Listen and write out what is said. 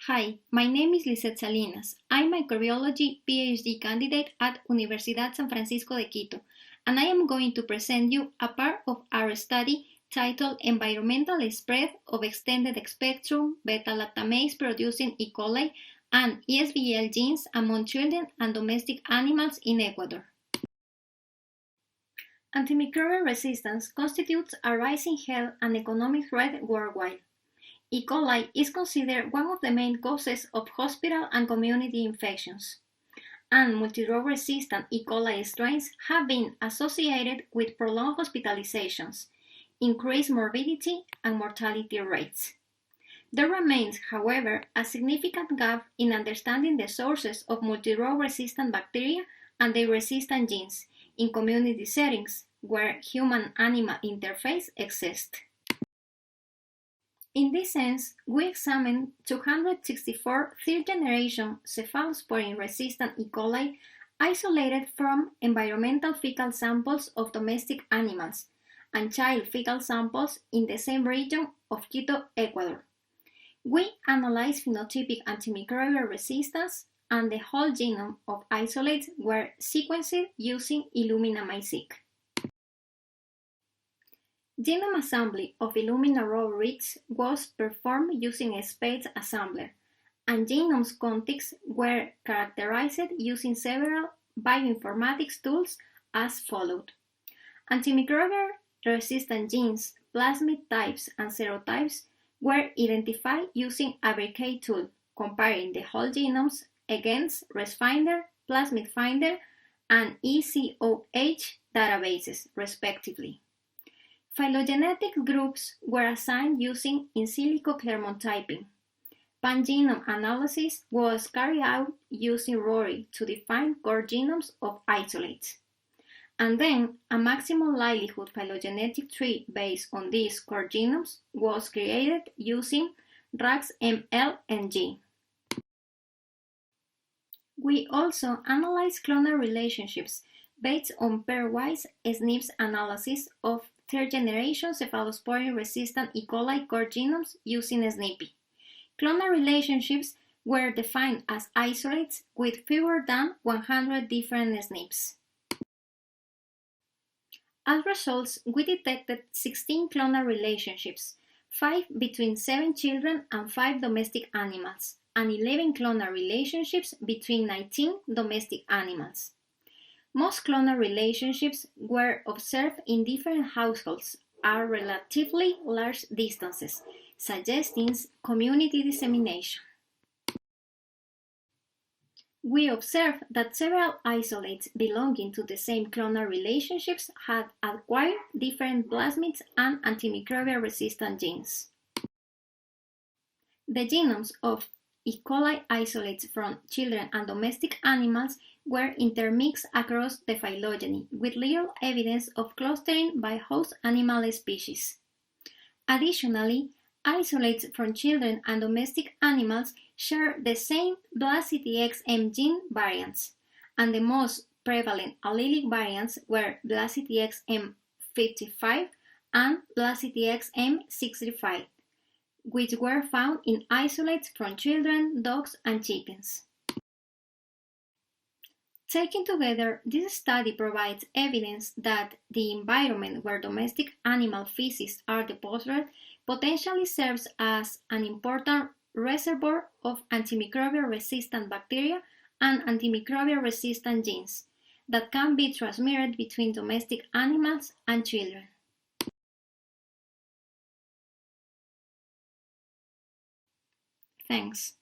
Hi, my name is Liseth Salinas. I'm a microbiology PhD candidate at Universidad San Francisco de Quito, and I am going to present you a part of our study titled Environmental Spread of Extended Spectrum Beta-Lactamase Producing E. coli and ESBL genes among children and domestic animals in Ecuador. Antimicrobial resistance constitutes a rising health and economic threat worldwide. E. coli is considered one of the main causes of hospital and community infections, and multidrug-resistant E. coli strains have been associated with prolonged hospitalizations, increased morbidity, and mortality rates. There remains, however, a significant gap in understanding the sources of multidrug-resistant bacteria and their resistant genes in community settings where human-animal interface exists. In this sense, we examined 264 third-generation cephalosporin-resistant E. coli isolated from environmental fecal samples of domestic animals and child fecal samples in the same region of Quito, Ecuador. We analyzed phenotypic antimicrobial resistance, and the whole genome of isolates were sequenced using Illumina MiSeq. Genome assembly of Illumina raw reads was performed using a space assembler, and genome's contigs were characterized using several bioinformatics tools as followed. Antimicrobial resistant genes, plasmid types, and serotypes were identified using a Berkey tool, comparing the whole genomes against ResFinder, Plasmid Finder, and ECOH databases, respectively. Phylogenetic groups were assigned using in silico Clermont typing. Pangenome analysis was carried out using RORI to define core genomes of isolates. And then a maximum likelihood phylogenetic tree based on these core genomes was created using RAGS-ML-NG. We also analyzed clonal relationships based on pairwise SNPs analysis of third-generation cephalosporin-resistant E. coli core genomes using SNP. Clonal relationships were defined as isolates with fewer than 100 different SNPs. As results, we detected 16 clonal relationships, 5 between 7 children and 5 domestic animals, and 11 clonal relationships between 19 domestic animals. Most clonal relationships were observed in different households at relatively large distances, suggesting community dissemination. We observed that several isolates belonging to the same clonal relationships had acquired different plasmids and antimicrobial resistant genes. The genomes of E. coli isolates from children and domestic animals were intermixed across the phylogeny, with little evidence of clustering by host animal species. Additionally, isolates from children and domestic animals share the same BLASTTXM gene variants, and the most prevalent allelic variants were BLASTTXM55 and BLASTTXM65, which were found in isolates from children, dogs, and chickens. Taken together, this study provides evidence that the environment where domestic animal feces are deposited potentially serves as an important reservoir of antimicrobial resistant bacteria and antimicrobial resistant genes that can be transmitted between domestic animals and children. Thanks.